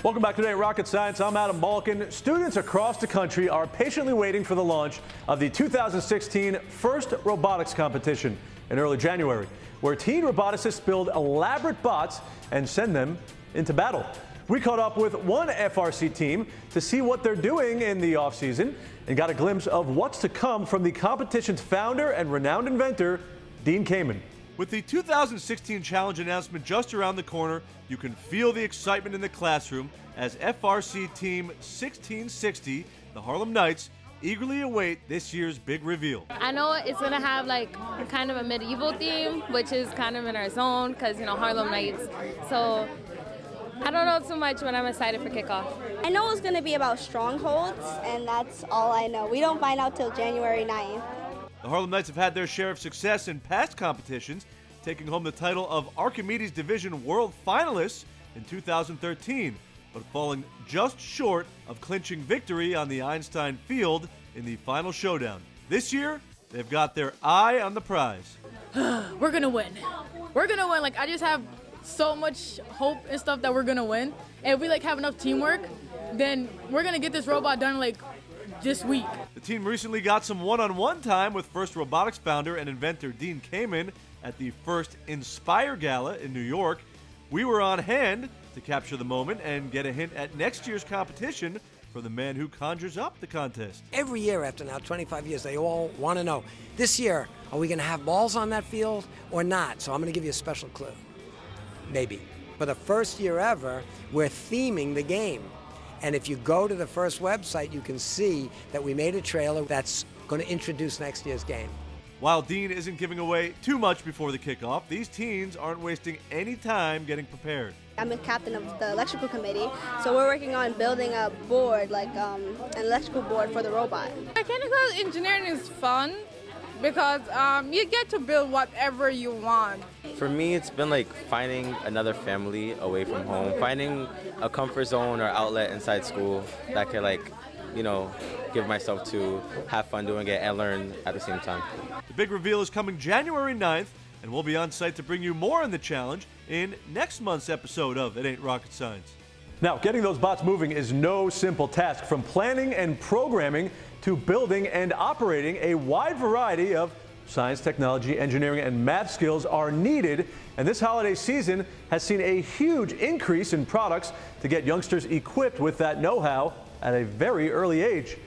Welcome back today at Rocket Science. I'm Adam Balkin. Students across the country are patiently waiting for the launch of the 2016 FIRST Robotics Competition in early January, where teen roboticists build elaborate bots and send them into battle. We caught up with one FRC team to see what they're doing in the off-season and got a glimpse of what's to come from the competition's founder and renowned inventor, Dean Kamen. With the 2016 challenge announcement just around the corner, you can feel the excitement in the classroom as FRC Team 1660, the Harlem Knights, eagerly await this year's big reveal. I know it's going to have like kind of a medieval theme, which is kind of in our zone because, Harlem Knights. So I don't know too much, but I'm excited for kickoff. I know it's going to be about strongholds, and that's all I know. We don't find out till January 9th. The Harlem Knights have had their share of success in past competitions, taking home the title of Archimedes Division World Finalists in 2013, but falling just short of clinching victory on the Einstein field in the final showdown. This year, they've got their eye on the prize. We're going to win. We're going to win. I just have so much hope and stuff that we're going to win. And if we, have enough teamwork, then we're going to get this robot done, this week. The team recently got some one-on-one time with FIRST Robotics founder and inventor Dean Kamen at the first Inspire Gala in New York. We were on hand to capture the moment and get a hint at next year's competition from the man who conjures up the contest. Every year after now 25 years, they all want to know, this year, are we going to have balls on that field or not? So I'm going to give you a special clue. Maybe. For the first year ever, we're theming the game. And if you go to the FIRST website, you can see that we made a trailer that's going to introduce next year's game. While Dean isn't giving away too much before the kickoff, these teens aren't wasting any time getting prepared. I'm the captain of the electrical committee, so we're working on building a board, an electrical board for the robot. Mechanical engineering is fun because you get to build whatever you want. For me, it's been finding another family away from home, finding a comfort zone or outlet inside school that I could, give myself to have fun doing it and learn at the same time. The big reveal is coming January 9th, and we'll be on site to bring you more on the challenge in next month's episode of It Ain't Rocket Science. Now, getting those bots moving is no simple task. From planning and programming to building and operating, a wide variety of science, technology, engineering, and math skills are needed. And this holiday season has seen a huge increase in products to get youngsters equipped with that know-how at a very early age.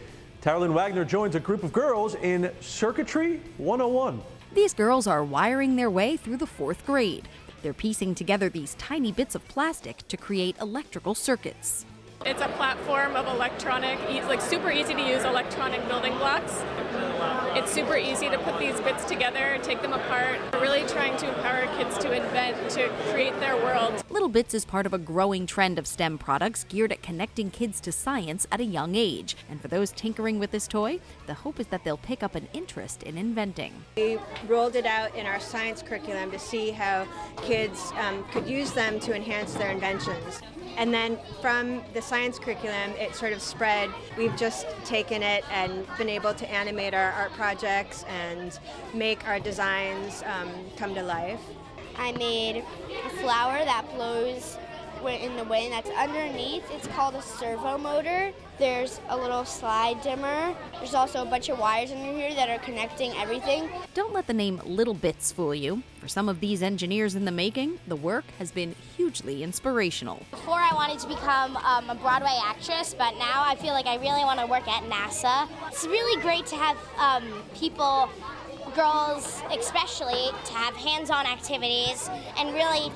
Taralyn Wagner joins a group of girls in Circuitry 101. These girls are wiring their way through the 4th grade. They're piecing together these tiny bits of plastic to create electrical circuits. It's a platform of electronic, super easy to use electronic building blocks. It's super easy to put these bits together, take them apart. We're really trying to empower kids to invent, to create their world. Little Bits is part of a growing trend of STEM products geared at connecting kids to science at a young age. And for those tinkering with this toy, the hope is that they'll pick up an interest in inventing. We rolled it out in our science curriculum to see how kids could use them to enhance their inventions. And then from the science curriculum, it sort of spread. We've just taken it and been able to animate our art projects and make our designs come to life. I made a flower that blows in the wind that's underneath. It's called a servo motor. There's a little slide dimmer. There's also a bunch of wires under here that are connecting everything. Don't let the name Little Bits fool you. For some of these engineers in the making, the work has been hugely inspirational. Before I wanted to become a Broadway actress, but now I feel like I really want to work at NASA. It's really great to have people, girls especially, to have hands-on activities and really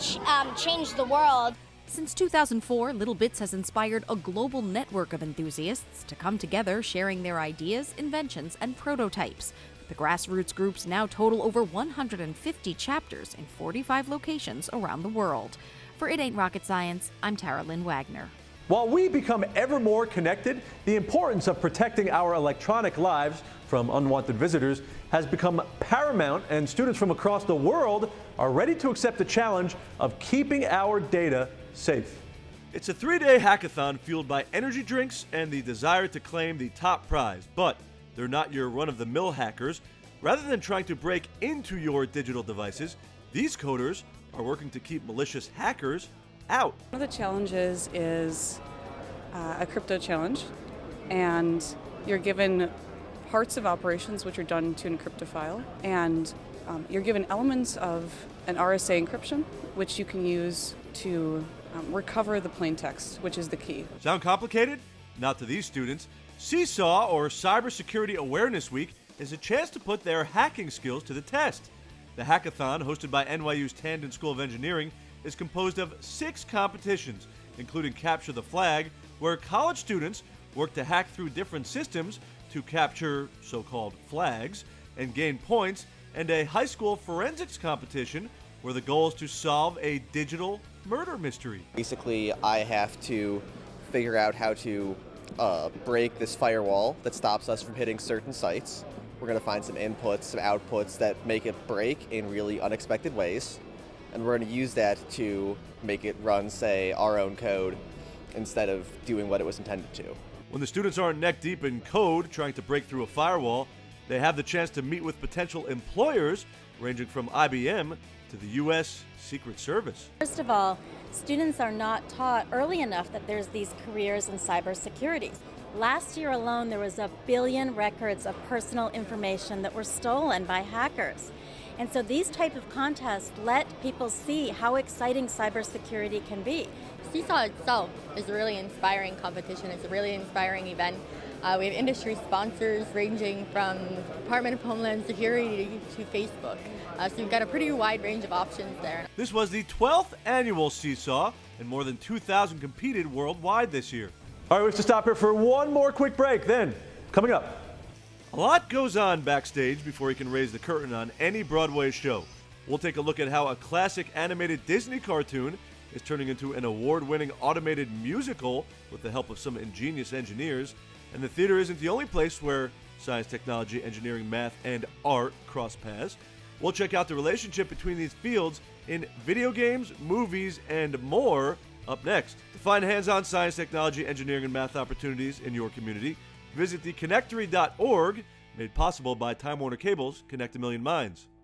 change the world. Since 2004, Little Bits has inspired a global network of enthusiasts to come together sharing their ideas, inventions, and prototypes. The grassroots groups now total over 150 chapters in 45 locations around the world. For It Ain't Rocket Science, I'm Taralyn Wagner. While we become ever more connected, the importance of protecting our electronic lives from unwanted visitors has become paramount, and students from across the world are ready to accept the challenge of keeping our data safe. It's a 3-day hackathon fueled by energy drinks and the desire to claim the top prize, but they're not your run-of-the-mill hackers. Rather than trying to break into your digital devices, these coders are working to keep malicious hackers out. One of the challenges is a crypto challenge, and you're given parts of operations which are done to encrypt a file, and you're given elements of an RSA encryption, which you can use to recover the plain text, which is the key. Sound complicated? Not to these students. Seesaw, or Cybersecurity Awareness Week, is a chance to put their hacking skills to the test. The hackathon, hosted by NYU's Tandon School of Engineering, is composed of 6 competitions, including Capture the Flag, where college students work to hack through different systems to capture so-called flags and gain points, and a high school forensics competition where the goal is to solve a digital murder mystery. Basically, I have to figure out how to break this firewall that stops us from hitting certain sites. We're going to find some inputs, some outputs that make it break in really unexpected ways, and we're going to use that to make it run, say, our own code instead of doing what it was intended to. When the students aren't neck deep in code trying to break through a firewall, they have the chance to meet with potential employers ranging from IBM to the U.S. Secret Service. First of all, students are not taught early enough that there's these careers in cybersecurity. Last year alone, there was 1 billion records of personal information that were stolen by hackers. And so these type of contests let people see how exciting cybersecurity can be. Seesaw itself is a really inspiring competition. It's a really inspiring event. We have industry sponsors ranging from Department of Homeland Security to Facebook. So you've got a pretty wide range of options there. This was the 12th annual Seesaw, and more than 2,000 competed worldwide this year. All right, we have to stop here for one more quick break. Then, coming up. A lot goes on backstage before you can raise the curtain on any Broadway show. We'll take a look at how a classic animated Disney cartoon is turning into an award-winning automated musical with the help of some ingenious engineers. And the theater isn't the only place where science, technology, engineering, math, and art cross paths. We'll check out the relationship between these fields in video games, movies, and more up next. To find hands-on science, technology, engineering, and math opportunities in your community, visit theconnectory.org, made possible by Time Warner Cable's Connect a Million Minds.